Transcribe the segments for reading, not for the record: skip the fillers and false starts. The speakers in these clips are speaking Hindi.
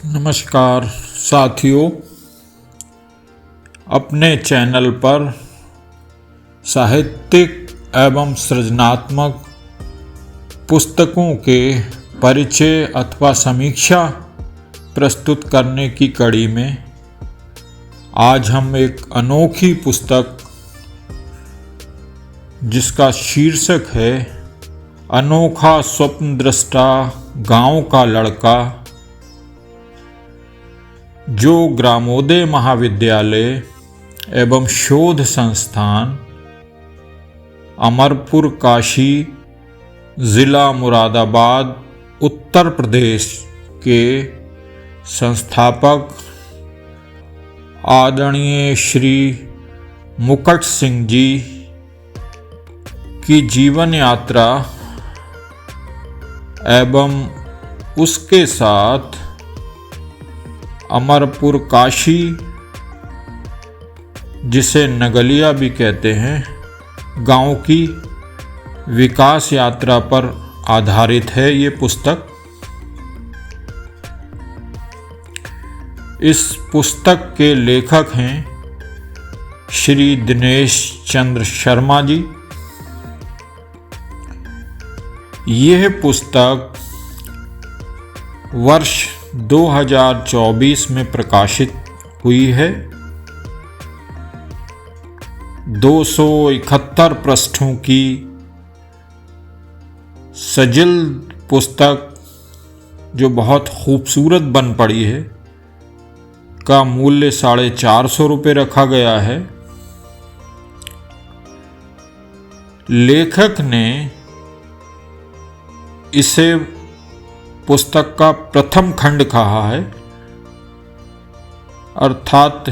नमस्कार साथियों, अपने चैनल पर साहित्यिक एवं सृजनात्मक पुस्तकों के परिचय अथवा समीक्षा प्रस्तुत करने की कड़ी में आज हम एक अनोखी पुस्तक जिसका शीर्षक है अनोखा स्वप्न दृष्टा गांव का लड़का, जो ग्रामोदय महाविद्यालय एवं शोध संस्थान अमरपुर काशी, ज़िला मुरादाबाद, उत्तर प्रदेश के संस्थापक आदरणीय श्री मुकट सिंह जी की जीवन यात्रा एवं उसके साथ अमरपुर काशी, जिसे नगलिया भी कहते हैं, गांव की विकास यात्रा पर आधारित है ये पुस्तक। इस पुस्तक के लेखक हैं श्री दिनेश चंद्र शर्मा जी। यह पुस्तक वर्ष 2024 में प्रकाशित हुई है। 271 पृष्ठों की सजिल पुस्तक, जो बहुत खूबसूरत बन पड़ी है, का मूल्य 450 रुपये रखा गया है। लेखक ने इसे पुस्तक का प्रथम खंड कहा है, अर्थात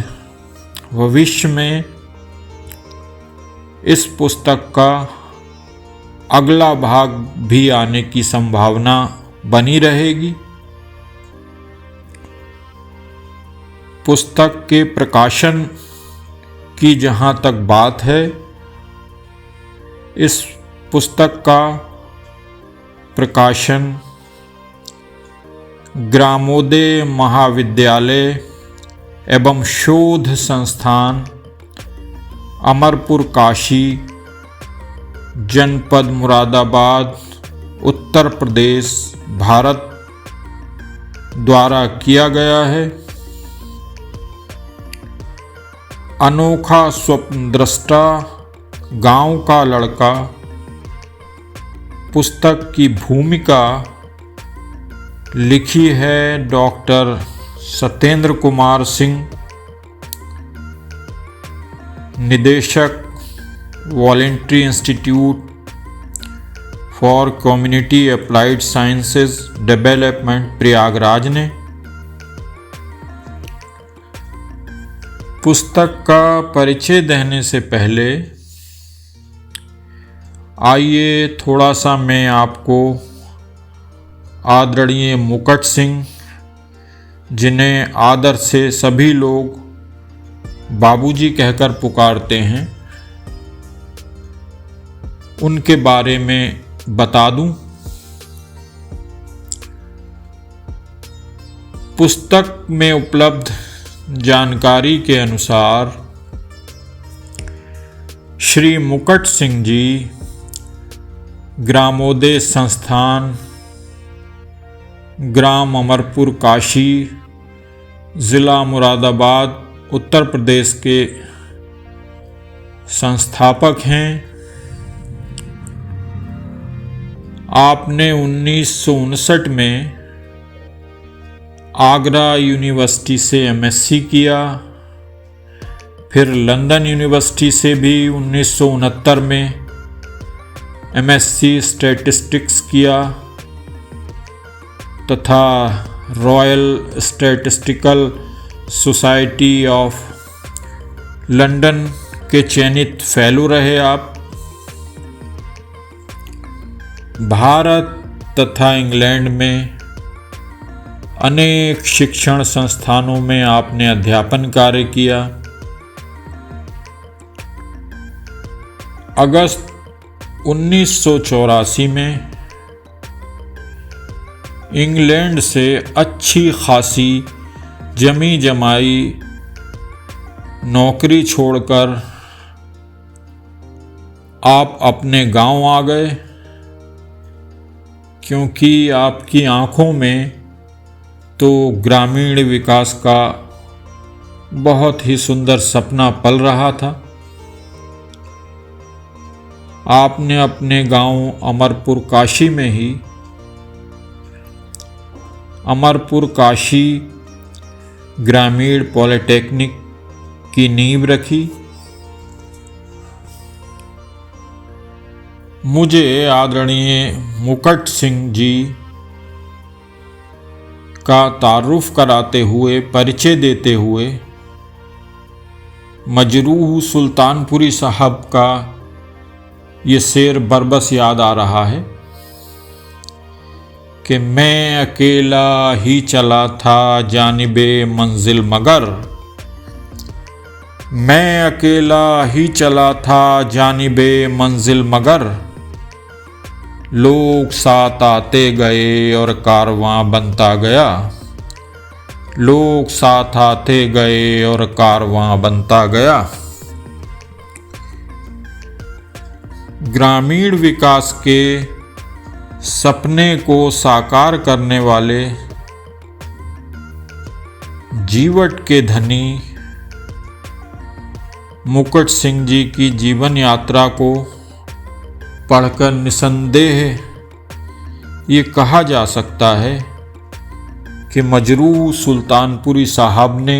भविष्य में इस पुस्तक का अगला भाग भी आने की संभावना बनी रहेगी। पुस्तक के प्रकाशन की जहाँ तक बात है, इस पुस्तक का प्रकाशन ग्रामोदय महाविद्यालय एवं शोध संस्थान अमरपुर काशी, जनपद मुरादाबाद, उत्तर प्रदेश, भारत द्वारा किया गया है। अनोखा स्वप्न दृष्टा गांव का लड़का पुस्तक की भूमिका लिखी है डॉक्टर सत्येंद्र कुमार सिंह, निदेशक voluntary institute for community applied sciences development, Prayagraj ने। पुस्तक का परिचय देने से पहले आइए थोड़ा सा मैं आपको आदरणीय मुकट सिंह, जिन्हें आदर से सभी लोग बाबूजी कहकर पुकारते हैं, उनके बारे में बता दूं। पुस्तक में उपलब्ध जानकारी के अनुसार श्री मुकट सिंह जी ग्रामोदय संस्थान, ग्राम अमरपुर काशी, ज़िला मुरादाबाद, उत्तर प्रदेश के संस्थापक हैं। आपने 1959 में आगरा यूनिवर्सिटी से एमएससी किया, फिर लंदन यूनिवर्सिटी से भी 1969 में एमएससी स्टैटिस्टिक्स किया तथा royal statistical society of London के चयनित फेलो रहे आप। भारत तथा इंग्लैंड में अनेक शिक्षण संस्थानों में आपने अध्यापन कार्य किया। अगस्त 1984 में इंग्लैंड से अच्छी खासी जमी जमाई नौकरी छोड़कर आप अपने गांव आ गए, क्योंकि आपकी आंखों में तो ग्रामीण विकास का बहुत ही सुंदर सपना पल रहा था। आपने अपने गांव अमरपुर काशी में ही अमरपुर काशी ग्रामीण पॉलिटेक्निक की नींव रखी। मुझे आदरणीय मुकुट सिंह जी का तारुफ कराते हुए, परिचय देते हुए मजरूह सुल्तानपुरी साहब का ये शेर बरबस याद आ रहा है कि मैं अकेला ही चला था जानिबे मंजिल मगर, मैं अकेला ही चला था जानिबे मंजिल मगर, लोग साथ आते गए और कारवां बनता गया, लोग साथ आते गए और कारवां बनता गया। ग्रामीण विकास के सपने को साकार करने वाले जीवट के धनी मुकुट सिंह जी की जीवन यात्रा को पढ़कर निसंदेह ये कहा जा सकता है कि मजरूह सुल्तानपुरी साहब ने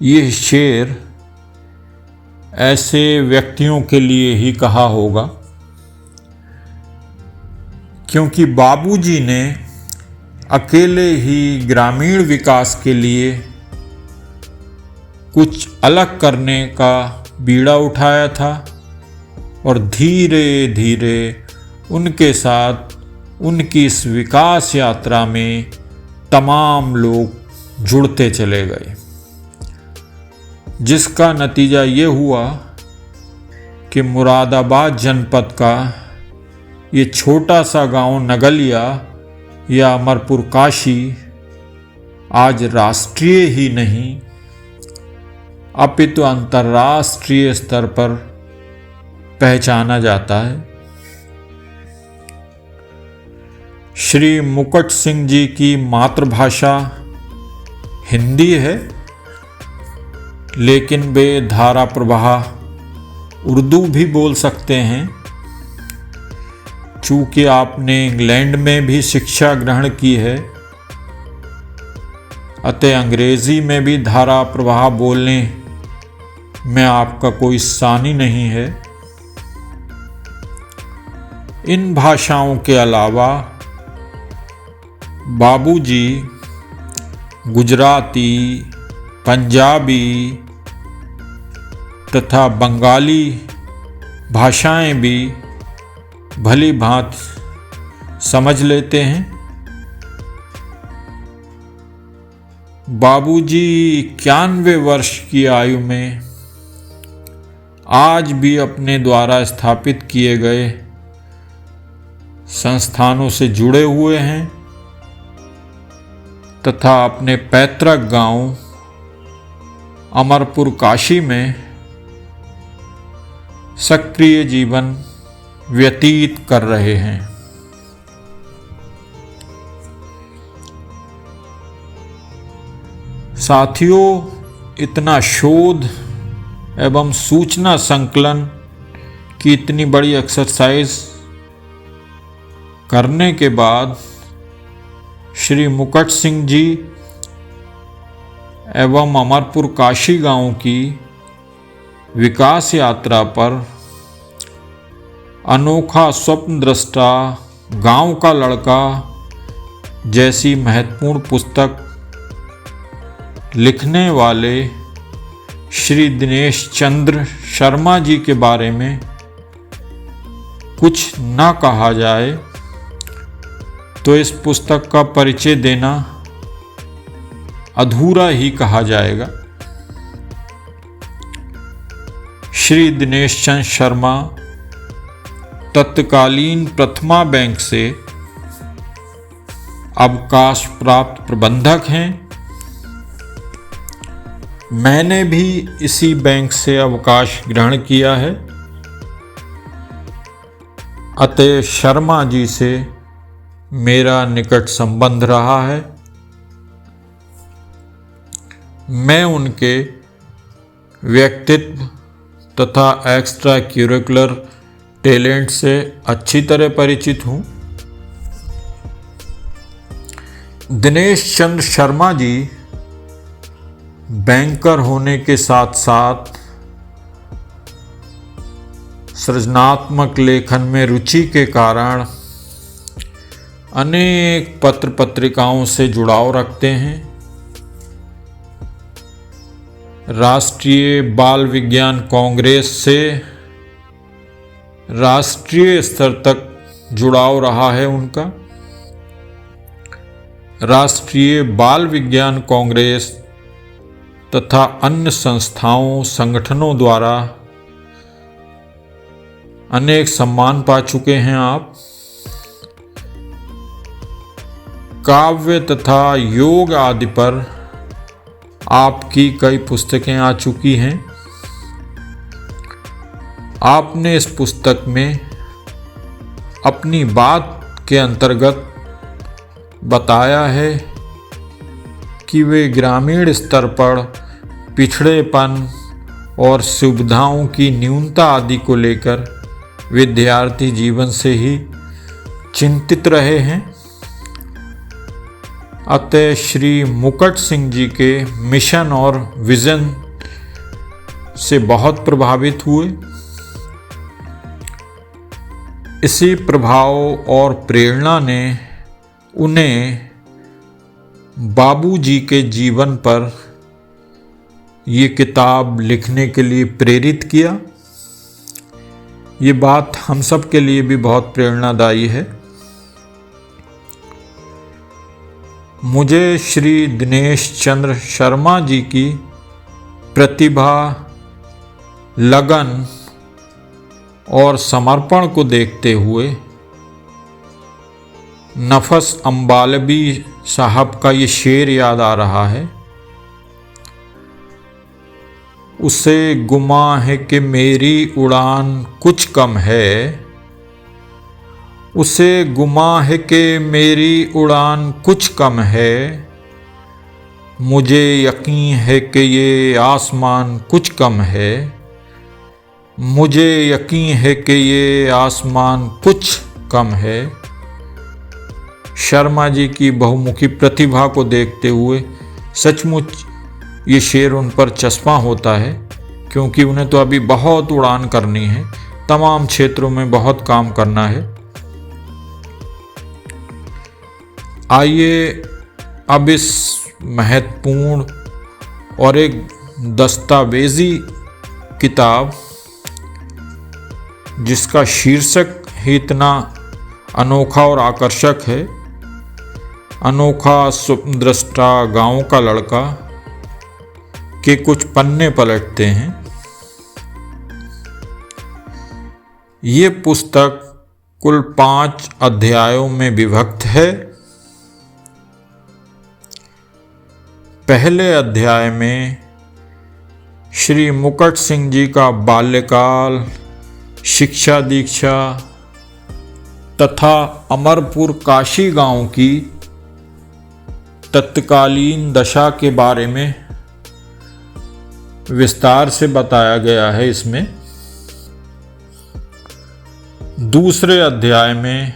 ये शेर ऐसे व्यक्तियों के लिए ही कहा होगा, क्योंकि बाबूजी ने अकेले ही ग्रामीण विकास के लिए कुछ अलग करने का बीड़ा उठाया था और धीरे धीरे उनके साथ उनकी इस विकास यात्रा में तमाम लोग जुड़ते चले गए, जिसका नतीजा ये हुआ कि मुरादाबाद जनपद का ये छोटा सा गांव नगलिया या अमरपुर काशी आज राष्ट्रीय ही नहीं अपितु अंतर्राष्ट्रीय स्तर पर पहचाना जाता है। श्री मुकुट सिंह जी की मातृभाषा हिंदी है, लेकिन वे धारा प्रवाह उर्दू भी बोल सकते हैं। चूँकि आपने इंग्लैंड में भी शिक्षा ग्रहण की है, अतः अंग्रेजी में भी धारा प्रवाह बोलने में आपका कोई सानी नहीं है। इन भाषाओं के अलावा बाबूजी गुजराती, पंजाबी तथा बंगाली भाषाएं भी भली भांति समझ लेते हैं। बाबूजी 91 वर्ष की आयु में आज भी अपने द्वारा स्थापित किए गए संस्थानों से जुड़े हुए हैं तथा अपने पैतृक गांव अमरपुर काशी में सक्रिय जीवन व्यतीत कर रहे हैं। साथियों, इतना शोध एवं सूचना संकलन की इतनी बड़ी एक्सरसाइज करने के बाद श्री मुकुट सिंह जी एवं अमरपुर काशी गांव की विकास यात्रा पर अनोखा स्वप्न दृष्टा गांव का लड़का जैसी महत्वपूर्ण पुस्तक लिखने वाले श्री दिनेश चंद्र शर्मा जी के बारे में कुछ न कहा जाए तो इस पुस्तक का परिचय देना अधूरा ही कहा जाएगा। श्री दिनेश चंद्र शर्मा तत्कालीन प्रथमा बैंक से अवकाश प्राप्त प्रबंधक हैं। मैंने भी इसी बैंक से अवकाश ग्रहण किया है, अतः शर्मा जी से मेरा निकट संबंध रहा है। मैं उनके व्यक्तित्व तथा एक्स्ट्रा करिकुलर टैलेंट से अच्छी तरह परिचित हूँ। दिनेश चंद्र शर्मा जी बैंकर होने के साथ साथ सृजनात्मक लेखन में रुचि के कारण अनेक पत्र पत्रिकाओं से जुड़ाव रखते हैं। राष्ट्रीय बाल विज्ञान कांग्रेस से राष्ट्रीय स्तर तक जुड़ाव रहा है उनका। राष्ट्रीय बाल विज्ञान कांग्रेस तथा अन्य संस्थाओं संगठनों द्वारा अनेक सम्मान पा चुके हैं आप। काव्य तथा योग आदि पर आपकी कई पुस्तकें आ चुकी हैं। आपने इस पुस्तक में अपनी बात के अंतर्गत बताया है कि वे ग्रामीण स्तर पर पिछड़ेपन और सुविधाओं की न्यूनता आदि को लेकर विद्यार्थी जीवन से ही चिंतित रहे हैं। अतः श्री मुकट सिंह जी के मिशन और विजन से बहुत प्रभावित हुए। इसी प्रभाव और प्रेरणा ने उन्हें बाबूजी के जीवन पर ये किताब लिखने के लिए प्रेरित किया। ये बात हम सब के लिए भी बहुत प्रेरणादायी है। मुझे श्री दिनेश चंद्र शर्मा जी की प्रतिभा, लगन और समर्पण को देखते हुए नफस अम्बालवी साहब का ये शेर याद आ रहा है। उसे गुमा है कि मेरी उड़ान कुछ कम है, उसे गुमा है कि मेरी उड़ान कुछ कम है, मुझे यकीन है कि ये आसमान कुछ कम है, मुझे यकीन है कि ये आसमान कुछ कम है। शर्मा जी की बहुमुखी प्रतिभा को देखते हुए सचमुच ये शेर उन पर चस्पा होता है, क्योंकि उन्हें तो अभी बहुत उड़ान करनी है, तमाम क्षेत्रों में बहुत काम करना है। आइए अब इस महत्वपूर्ण और एक दस्तावेजी किताब, जिसका शीर्षक ही इतना अनोखा और आकर्षक है, अनोखा स्वप्नदृष्टा गांव का लड़का, के कुछ पन्ने पलटते हैं। ये पुस्तक कुल 5 अध्यायों में विभक्त है। पहले अध्याय में श्री मुकट सिंह जी का बाल्यकाल, शिक्षा दीक्षा तथा अमरपुर काशी गांव की तत्कालीन दशा के बारे में विस्तार से बताया गया है। इसमें दूसरे अध्याय में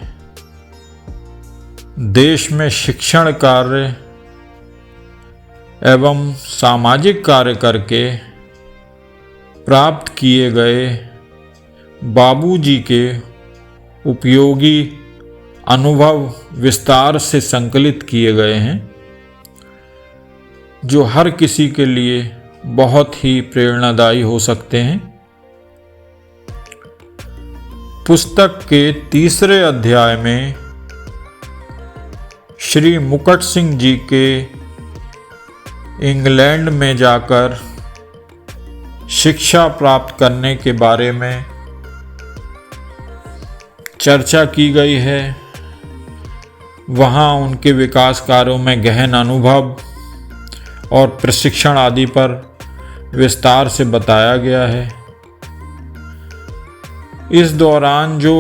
देश में शिक्षण कार्य एवं सामाजिक कार्य करके प्राप्त किए गए बाबूजी के उपयोगी अनुभव विस्तार से संकलित किए गए हैं, जो हर किसी के लिए बहुत ही प्रेरणादायी हो सकते हैं। पुस्तक के तीसरे अध्याय में श्री मुकट सिंह जी के इंग्लैंड में जाकर शिक्षा प्राप्त करने के बारे में चर्चा की गई है। वहाँ उनके विकास कार्यों में गहन अनुभव और प्रशिक्षण आदि पर विस्तार से बताया गया है। इस दौरान जो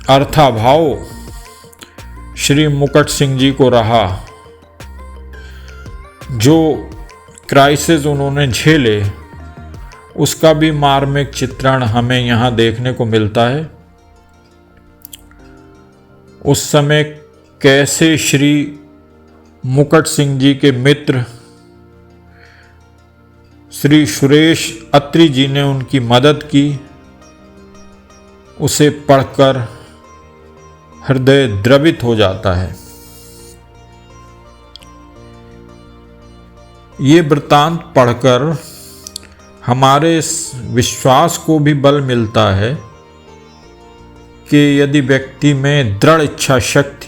अर्थाभाव श्री मुकुट सिंह जी को रहा, जो क्राइसिस उन्होंने झेले, उसका भी मार्मिक चित्रण हमें यहाँ देखने को मिलता है। उस समय कैसे श्री मुकुट सिंह जी के मित्र श्री सुरेश अत्री जी ने उनकी मदद की, उसे पढ़कर हृदय द्रवित हो जाता है। ये वृत्तांत पढ़कर हमारे विश्वास को भी बल मिलता है कि यदि व्यक्ति में दृढ़ इच्छा शक्ति,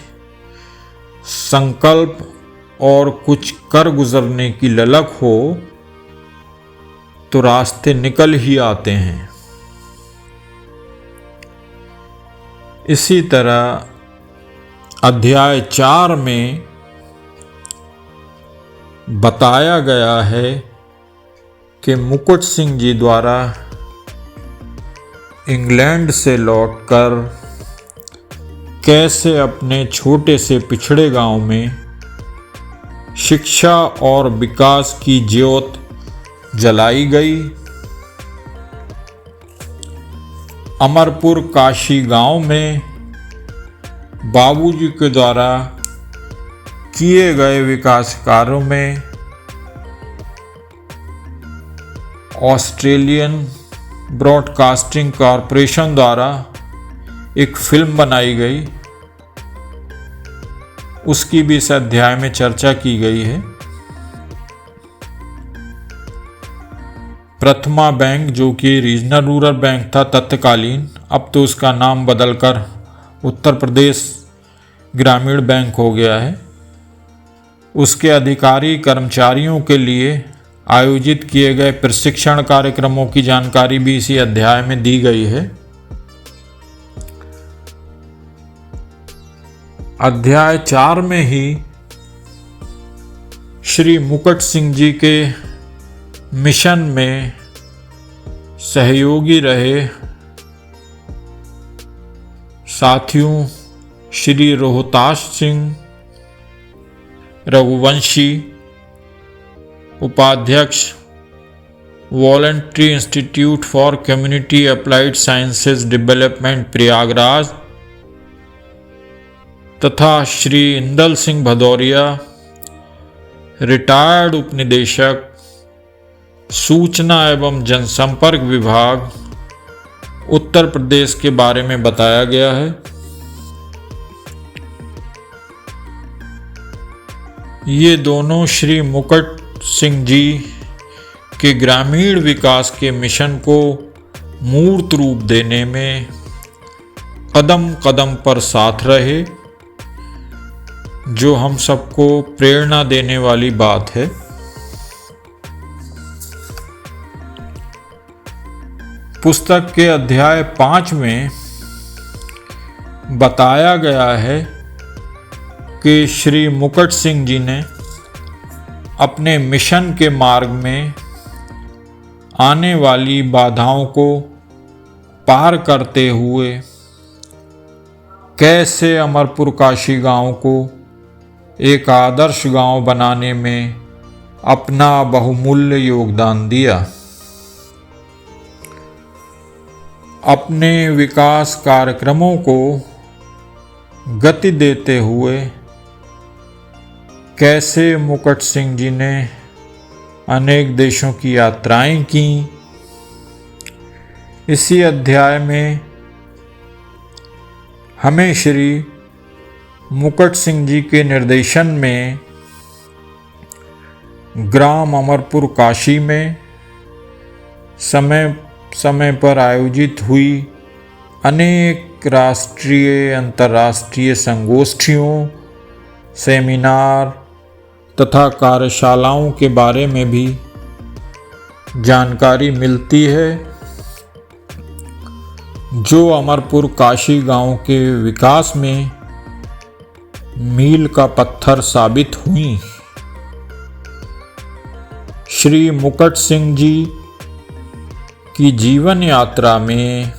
संकल्प और कुछ कर गुजरने की ललक हो तो रास्ते निकल ही आते हैं। इसी तरह अध्याय 4 में बताया गया है कि मुकुट सिंह जी द्वारा इंग्लैंड से लौटकर कैसे अपने छोटे से पिछड़े गांव में शिक्षा और विकास की ज्योत जलाई गई। अमरपुर काशी गांव में बाबूजी के द्वारा किए गए विकास कार्यों में ऑस्ट्रेलियन ब्रॉडकास्टिंग कॉरपोरेशन द्वारा एक फिल्म बनाई गई, उसकी भी इस अध्याय में चर्चा की गई है। प्रथमा बैंक, जो कि रीजनल रूरल बैंक था तत्कालीन, अब तो उसका नाम बदलकर उत्तर प्रदेश ग्रामीण बैंक हो गया है, उसके अधिकारी कर्मचारियों के लिए आयोजित किए गए प्रशिक्षण कार्यक्रमों की जानकारी भी इसी अध्याय में दी गई है। अध्याय 4 में ही श्री मुकुट सिंह जी के मिशन में सहयोगी रहे साथियों श्री रोहतास सिंह रघुवंशी, उपाध्यक्ष voluntary institute for community applied sciences development Prayagraj, तथा श्री इंदल सिंह भदौरिया, रिटायर्ड उपनिदेशक सूचना एवं जनसंपर्क विभाग उत्तर प्रदेश के बारे में बताया गया है। ये दोनों श्री मुकुट सिंह जी के ग्रामीण विकास के मिशन को मूर्त रूप देने में कदम कदम पर साथ रहे, जो हम सबको प्रेरणा देने वाली बात है। पुस्तक के अध्याय 5 में बताया गया है कि श्री मुकुट सिंह जी ने अपने मिशन के मार्ग में आने वाली बाधाओं को पार करते हुए कैसे अमरपुर काशी गांव को एक आदर्श गांव बनाने में अपना बहुमूल्य योगदान दिया। अपने विकास कार्यक्रमों को गति देते हुए कैसे मुकुट सिंह जी ने अनेक देशों की यात्राएं की। इसी अध्याय में हमें श्री मुकुट सिंह जी के निर्देशन में ग्राम अमरपुर काशी में समय समय पर आयोजित हुई अनेक राष्ट्रीय अंतर्राष्ट्रीय संगोष्ठियों, सेमिनार तथा कार्यशालाओं के बारे में भी जानकारी मिलती है, जो अमरपुर काशी गांव के विकास में मील का पत्थर साबित हुई। श्री मुकुट सिंह जी की जीवन यात्रा में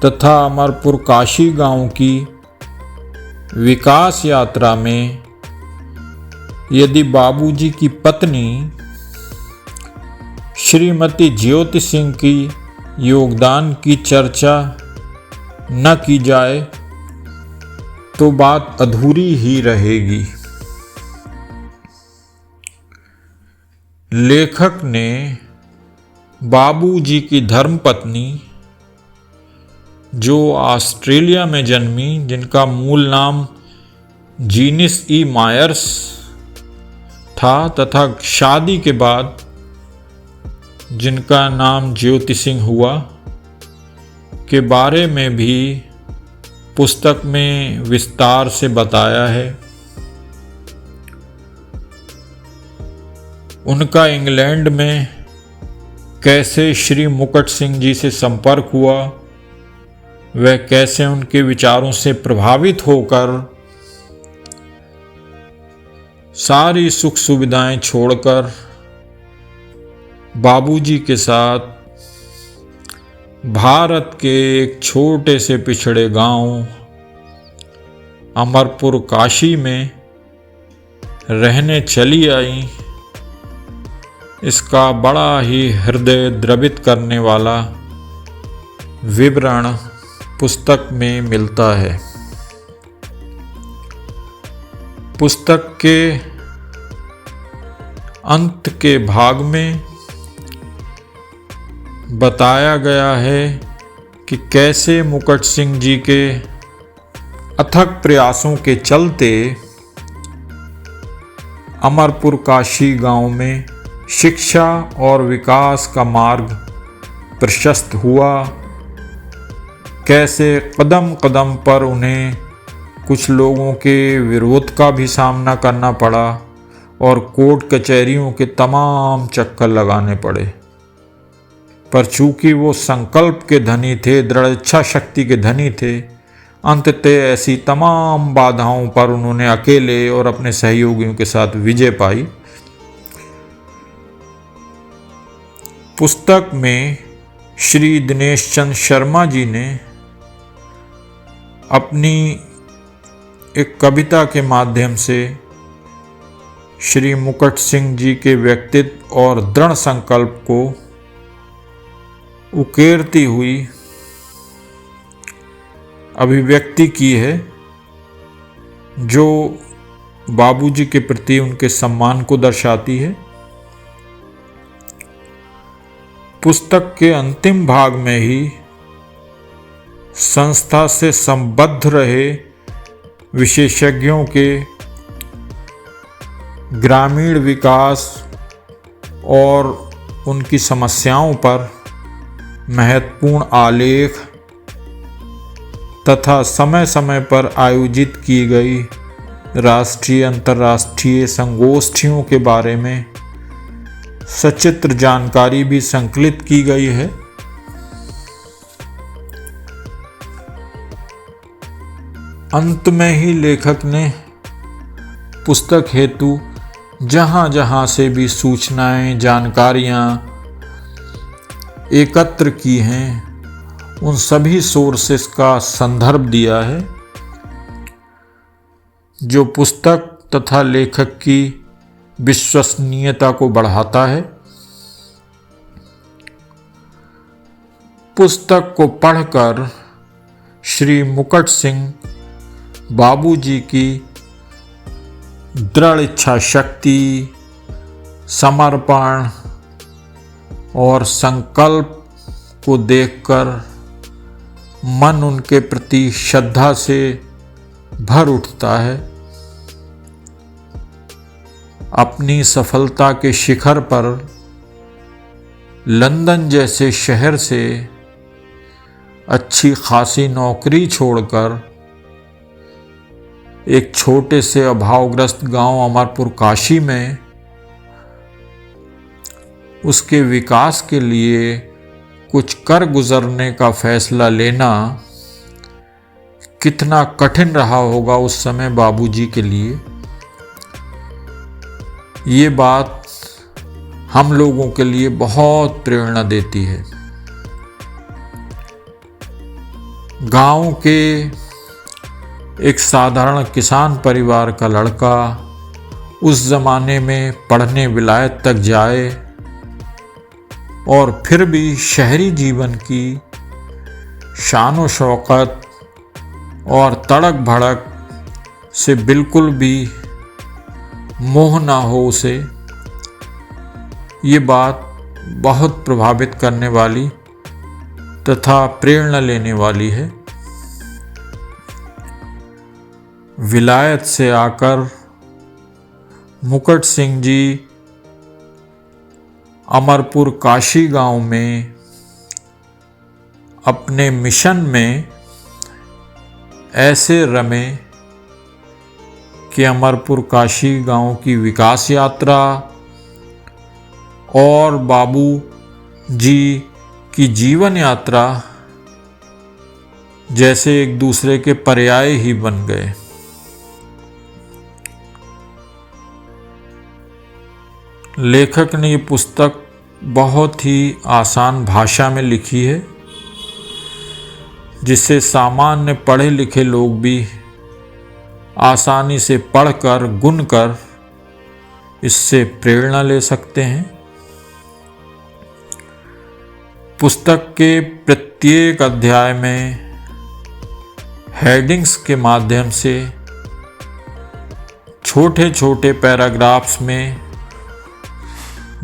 तथा अमरपुर काशी गांव की विकास यात्रा में यदि बाबूजी की पत्नी श्रीमती ज्योति सिंह की योगदान की चर्चा न की जाए तो बात अधूरी ही रहेगी। लेखक ने बाबूजी की धर्मपत्नी, जो ऑस्ट्रेलिया में जन्मी, जिनका मूल नाम जीनिस ई मायर्स था तथा शादी के बाद जिनका नाम ज्योति सिंह हुआ, के बारे में भी पुस्तक में विस्तार से बताया है। उनका इंग्लैंड में कैसे श्री मुकुट सिंह जी से संपर्क हुआ, वह कैसे उनके विचारों से प्रभावित होकर सारी सुख सुविधाएं छोड़कर बाबूजी के साथ भारत के एक छोटे से पिछड़े गांव अमरपुर काशी में रहने चली आई, इसका बड़ा ही हृदय द्रवित करने वाला विवरण पुस्तक में मिलता है। पुस्तक के अंत के भाग में बताया गया है कि कैसे मुकुट सिंह जी के अथक प्रयासों के चलते अमरपुर काशी गांव में शिक्षा और विकास का मार्ग प्रशस्त हुआ, कैसे कदम कदम पर उन्हें कुछ लोगों के विरोध का भी सामना करना पड़ा और कोर्ट कचहरियों के तमाम चक्कर लगाने पड़े, पर चूंकि वो संकल्प के धनी थे, दृढ़ इच्छा शक्ति के धनी थे, अंततः ऐसी तमाम बाधाओं पर उन्होंने अकेले और अपने सहयोगियों के साथ विजय पाई। पुस्तक में श्री दिनेश चंद्र शर्मा जी ने अपनी एक कविता के माध्यम से श्री मुकुट सिंह जी के व्यक्तित्व और दृढ़ संकल्प को उकेरती हुई अभिव्यक्ति की है, जो बाबूजी के प्रति उनके सम्मान को दर्शाती है। पुस्तक के अंतिम भाग में ही संस्था से संबद्ध रहे विशेषज्ञों के ग्रामीण विकास और उनकी समस्याओं पर महत्वपूर्ण आलेख तथा समय समय पर आयोजित की गई राष्ट्रीय अंतर्राष्ट्रीय संगोष्ठियों के बारे में सचित्र जानकारी भी संकलित की गई है। अंत में ही लेखक ने पुस्तक हेतु जहाँ जहाँ से भी सूचनाएं, जानकारियाँ एकत्र की हैं, उन सभी सोर्सेस का संदर्भ दिया है, जो पुस्तक तथा लेखक की विश्वसनीयता को बढ़ाता है। पुस्तक को पढ़कर श्री मुकुट सिंह बाबूजी की दृढ़ इच्छा शक्ति, समर्पण और संकल्प को देखकर मन उनके प्रति श्रद्धा से भर उठता है। अपनी सफलता के शिखर पर लंदन जैसे शहर से अच्छी खासी नौकरी छोड़कर एक छोटे से अभावग्रस्त गांव अमरपुर काशी में उसके विकास के लिए कुछ कर गुजरने का फैसला लेना कितना कठिन रहा होगा उस समय बाबूजी के लिए, ये बात हम लोगों के लिए बहुत प्रेरणा देती है। गांव के एक साधारण किसान परिवार का लड़का उस ज़माने में पढ़ने विलायत तक जाए और फिर भी शहरी जीवन की शान शौकत और तड़क भड़क से बिल्कुल भी मोह ना हो उसे, ये बात बहुत प्रभावित करने वाली तथा प्रेरणा लेने वाली है। विलायत से आकर मुकुट सिंह जी अमरपुर काशी गांव में अपने मिशन में ऐसे रमे कि अमरपुर काशी गांव की विकास यात्रा और बाबू जी की जीवन यात्रा जैसे एक दूसरे के पर्याय ही बन गए। लेखक ने ये पुस्तक बहुत ही आसान भाषा में लिखी है, जिसे सामान्य पढ़े लिखे लोग भी आसानी से पढ़कर गुनकर इससे प्रेरणा ले सकते हैं। पुस्तक के प्रत्येक अध्याय में हेडिंग्स के माध्यम से छोटे छोटे पैराग्राफ्स में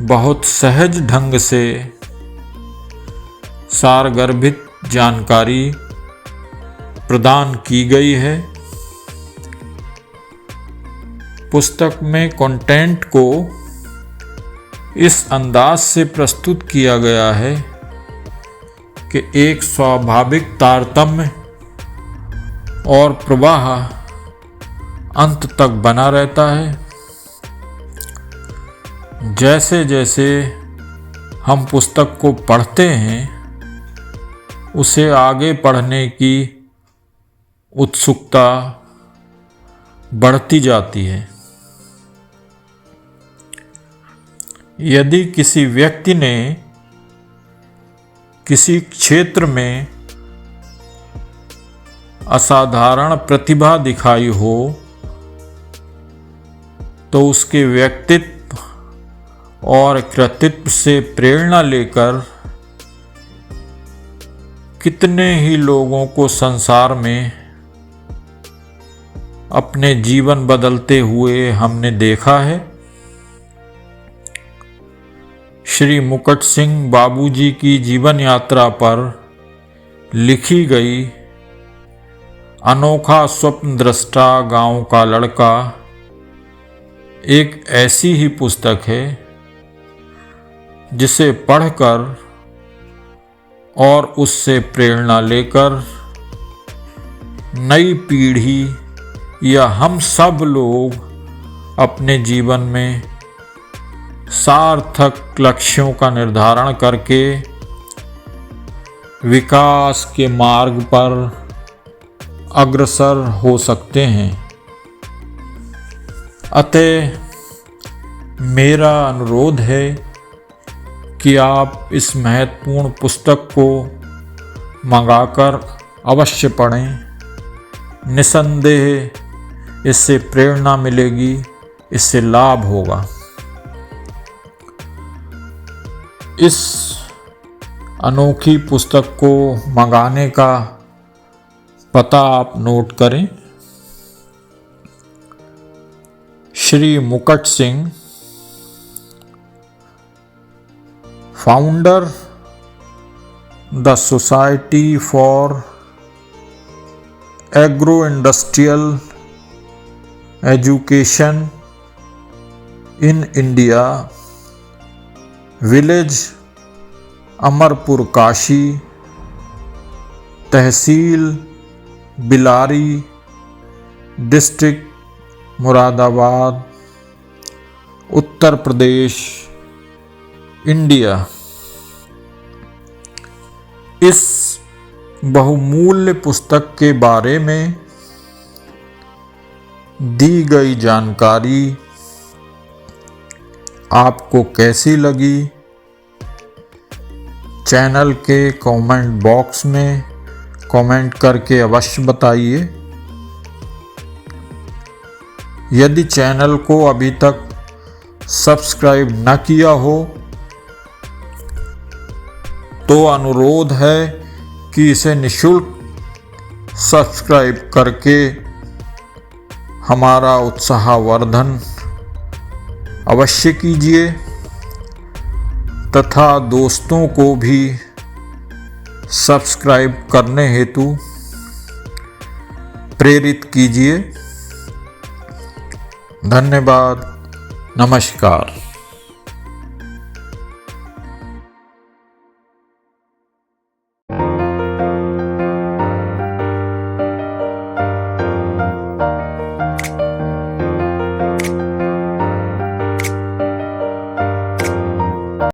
बहुत सहज ढंग से सारगर्भित जानकारी प्रदान की गई है। पुस्तक में कंटेंट को इस अंदाज से प्रस्तुत किया गया है कि एक स्वाभाविक तारतम्य और प्रवाह अंत तक बना रहता है। जैसे जैसे हम पुस्तक को पढ़ते हैं, उसे आगे पढ़ने की उत्सुकता बढ़ती जाती है। यदि किसी व्यक्ति ने किसी क्षेत्र में असाधारण प्रतिभा दिखाई हो, तो उसके व्यक्तित्व और कृतित्व से प्रेरणा लेकर कितने ही लोगों को संसार में अपने जीवन बदलते हुए हमने देखा है। श्री मुकुट सिंह बाबूजी की जीवन यात्रा पर लिखी गई अनोखा स्वप्न दृष्टा गांव का लड़का एक ऐसी ही पुस्तक है जिसे पढ़कर और उससे प्रेरणा लेकर नई पीढ़ी या हम सब लोग अपने जीवन में सार्थक लक्ष्यों का निर्धारण करके विकास के मार्ग पर अग्रसर हो सकते हैं। अतः मेरा अनुरोध है कि आप इस महत्वपूर्ण पुस्तक को मंगाकर अवश्य पढ़ें। निसंदेह इससे प्रेरणा मिलेगी, इससे लाभ होगा। इस अनोखी पुस्तक को मंगाने का पता आप नोट करें। श्री मुकुट Singh, founder the society for agro industrial education in India, village Amarpur Kashi, tehsil Bilari, district Moradabad, Uttar Pradesh, India. इस बहुमूल्य पुस्तक के बारे में दी गई जानकारी आपको कैसी लगी? चैनल के कमेंट बॉक्स में कमेंट करके अवश्य बताइए। यदि चैनल को अभी तक सब्सक्राइब न किया हो तो अनुरोध है कि इसे निःशुल्क सब्सक्राइब करके हमारा उत्साहवर्धन अवश्य कीजिए तथा दोस्तों को भी सब्सक्राइब करने हेतु प्रेरित कीजिए। धन्यवाद। नमस्कार।